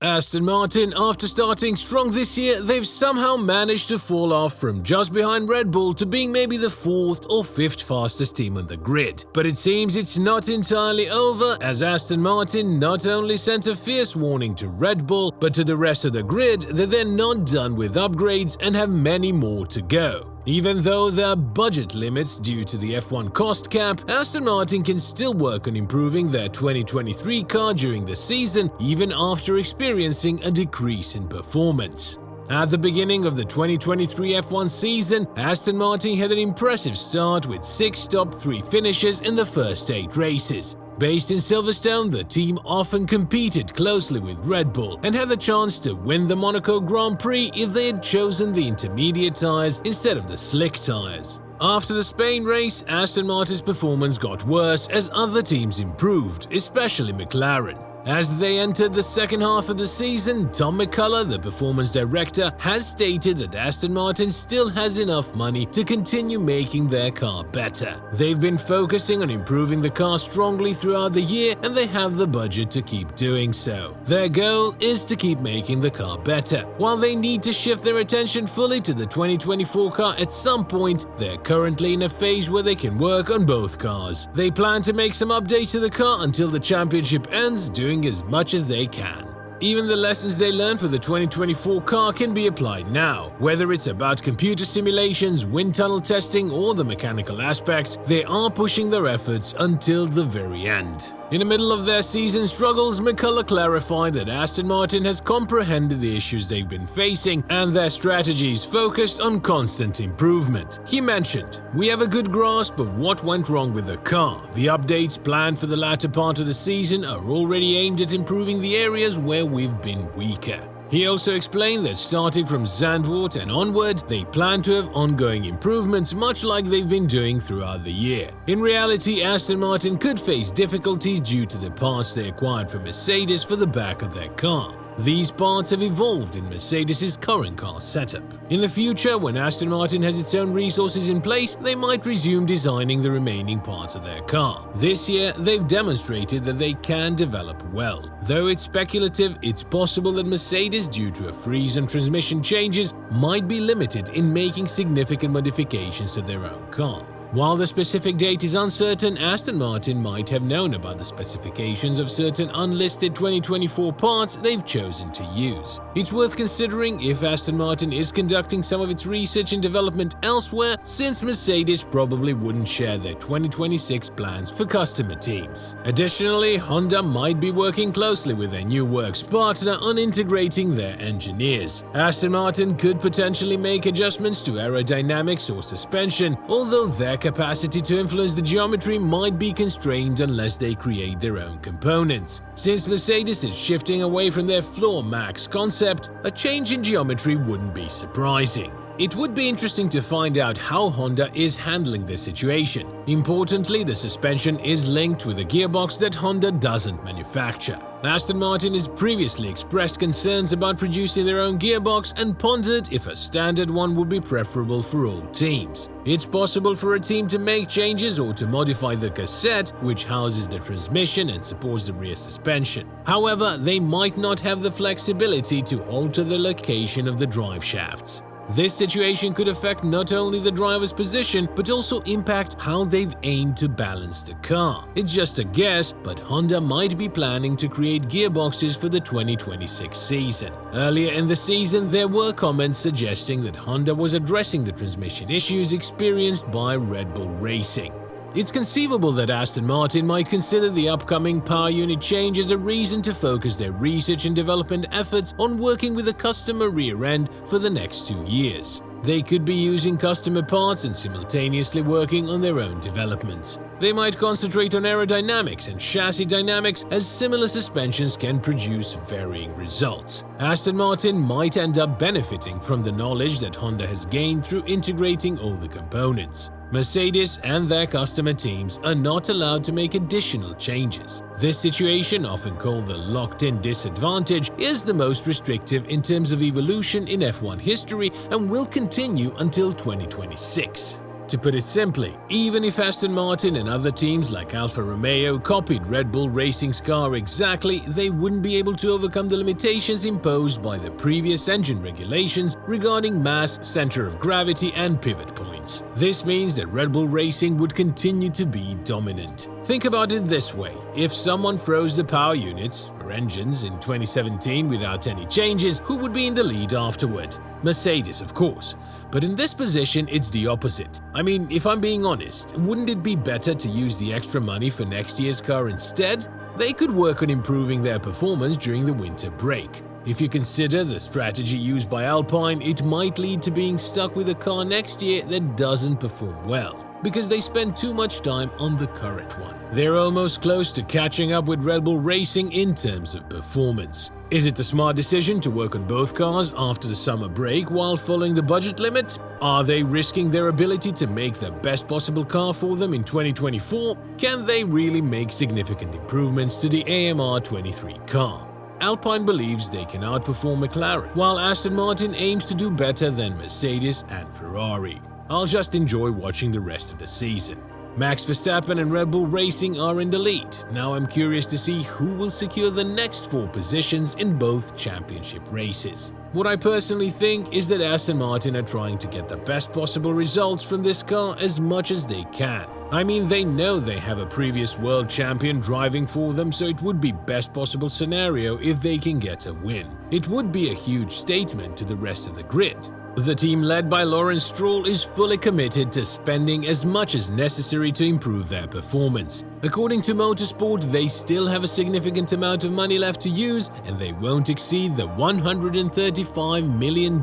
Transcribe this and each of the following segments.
Aston Martin, after starting strong this year, they've somehow managed to fall off from just behind Red Bull to being maybe the 4th or 5th fastest team on the grid. But it seems it's not entirely over, as Aston Martin not only sent a fierce warning to Red Bull, but to the rest of the grid that they're not done with upgrades and have many more to go. Even though there are budget limits due to the F1 cost cap, Aston Martin can still work on improving their 2023 car during the season, even after experiencing a decrease in performance. At the beginning of the 2023 F1 season, Aston Martin had an impressive start with 6 top 3 finishes in the first 8 races. Based in Silverstone, the team often competed closely with Red Bull and had the chance to win the Monaco Grand Prix if they had chosen the intermediate tyres instead of the slick tyres. After the Spain race, Aston Martin's performance got worse as other teams improved, especially McLaren. As they entered the second half of the season, Tom McCullough, the performance director, has stated that Aston Martin still has enough money to continue making their car better. They've been focusing on improving the car strongly throughout the year, and they have the budget to keep doing so. Their goal is to keep making the car better. While they need to shift their attention fully to the 2024 car at some point, they're currently in a phase where they can work on both cars. They plan to make some updates to the car until the championship ends, doing as much as they can. Even the lessons they learned for the 2024 car can be applied now. Whether it's about computer simulations, wind tunnel testing, or the mechanical aspects, they are pushing their efforts until the very end. In the middle of their season struggles, McCullough clarified that Aston Martin has comprehended the issues they've been facing and their strategies focused on constant improvement. He mentioned, "We have a good grasp of what went wrong with the car. The updates planned for the latter part of the season are already aimed at improving the areas where we've been weaker." He also explained that starting from Zandvoort and onward, they plan to have ongoing improvements much like they've been doing throughout the year. In reality, Aston Martin could face difficulties due to the parts they acquired from Mercedes for the back of their car. These parts have evolved in Mercedes' current car setup. In the future, when Aston Martin has its own resources in place, they might resume designing the remaining parts of their car. This year, they've demonstrated that they can develop well. Though it's speculative, it's possible that Mercedes, due to a freeze on transmission changes, might be limited in making significant modifications to their own car. While the specific date is uncertain, Aston Martin might have known about the specifications of certain unlisted 2024 parts they've chosen to use. It's worth considering if Aston Martin is conducting some of its research and development elsewhere, since Mercedes probably wouldn't share their 2026 plans for customer teams. Additionally, Honda might be working closely with their new works partner on integrating their engineers. Aston Martin could potentially make adjustments to aerodynamics or suspension, although their capacity to influence the geometry might be constrained unless they create their own components. Since Mercedes is shifting away from their floor max concept, a change in geometry wouldn't be surprising. It would be interesting to find out how Honda is handling this situation. Importantly, the suspension is linked with a gearbox that Honda doesn't manufacture. Aston Martin has previously expressed concerns about producing their own gearbox and pondered if a standard one would be preferable for all teams. It's possible for a team to make changes or to modify the cassette, which houses the transmission and supports the rear suspension. However, they might not have the flexibility to alter the location of the drive shafts. This situation could affect not only the driver's position, but also impact how they've aimed to balance the car. It's just a guess, but Honda might be planning to create gearboxes for the 2026 season. Earlier in the season, there were comments suggesting that Honda was addressing the transmission issues experienced by Red Bull Racing. It's conceivable that Aston Martin might consider the upcoming power unit change as a reason to focus their research and development efforts on working with a customer rear end for the next 2 years. They could be using customer parts and simultaneously working on their own developments. They might concentrate on aerodynamics and chassis dynamics, as similar suspensions can produce varying results. Aston Martin might end up benefiting from the knowledge that Honda has gained through integrating all the components. Mercedes and their customer teams are not allowed to make additional changes. This situation, often called the locked-in disadvantage, is the most restrictive in terms of evolution in F1 history and will continue until 2026. To put it simply, even if Aston Martin and other teams like Alfa Romeo copied Red Bull Racing's car exactly, they wouldn't be able to overcome the limitations imposed by the previous engine regulations regarding mass, center of gravity and pivot points. This means that Red Bull Racing would continue to be dominant. Think about it this way: if someone froze the power units, or engines, in 2017 without any changes, who would be in the lead afterward? Mercedes, of course. But in this position, it's the opposite. I mean, if I'm being honest, wouldn't it be better to use the extra money for next year's car instead? They could work on improving their performance during the winter break. If you consider the strategy used by Alpine, it might lead to being stuck with a car next year that doesn't perform well, because they spend too much time on the current one. They're almost close to catching up with Red Bull Racing in terms of performance. Is it a smart decision to work on both cars after the summer break while following the budget limit? Are they risking their ability to make the best possible car for them in 2024? Can they really make significant improvements to the AMR 23 car? Alpine believes they can outperform McLaren, while Aston Martin aims to do better than Mercedes and Ferrari. I'll just enjoy watching the rest of the season. Max Verstappen and Red Bull Racing are in the lead. Now I'm curious to see who will secure the next 4 positions in both championship races. What I personally think is that Aston Martin are trying to get the best possible results from this car as much as they can. I mean, they know they have a previous world champion driving for them, so it would be best possible scenario if they can get a win. It would be a huge statement to the rest of the grid. The team led by Lawrence Stroll is fully committed to spending as much as necessary to improve their performance. According to Motorsport, they still have a significant amount of money left to use, and they won't exceed the $135 million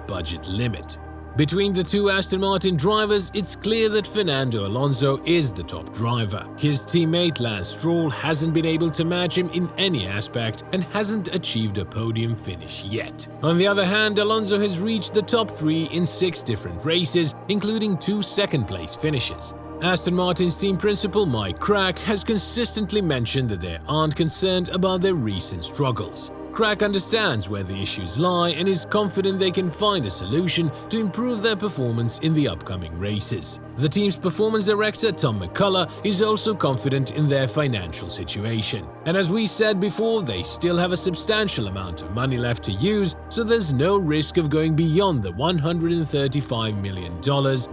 budget limit. Between the two Aston Martin drivers, it's clear that Fernando Alonso is the top driver. His teammate Lance Stroll hasn't been able to match him in any aspect and hasn't achieved a podium finish yet. On the other hand, Alonso has reached the top 3 in 6 different races, including 2 second-place finishes. Aston Martin's team principal Mike Crack has consistently mentioned that they aren't concerned about their recent struggles. Crack understands where the issues lie and is confident they can find a solution to improve their performance in the upcoming races. The team's performance director, Tom McCullough, is also confident in their financial situation. And as we said before, they still have a substantial amount of money left to use, so there's no risk of going beyond the $135 million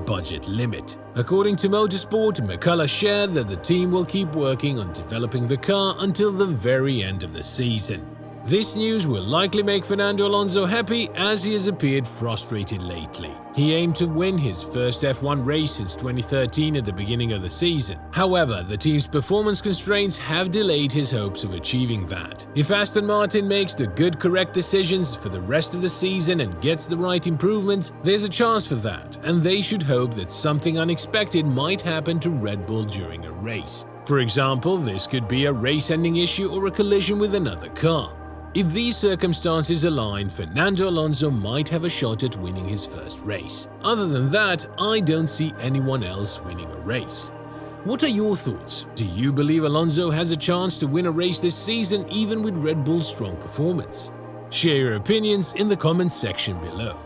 budget limit. According to Motorsport, McCullough shared that the team will keep working on developing the car until the very end of the season. This news will likely make Fernando Alonso happy, as he has appeared frustrated lately. He aimed to win his first F1 race since 2013 at the beginning of the season. However, the team's performance constraints have delayed his hopes of achieving that. If Aston Martin makes the good correct decisions for the rest of the season and gets the right improvements, there's a chance for that, and they should hope that something unexpected might happen to Red Bull during a race. For example, this could be a race-ending issue or a collision with another car. If these circumstances align, Fernando Alonso might have a shot at winning his first race. Other than that, I don't see anyone else winning a race. What are your thoughts? Do you believe Alonso has a chance to win a race this season even with Red Bull's strong performance? Share your opinions in the comments section below.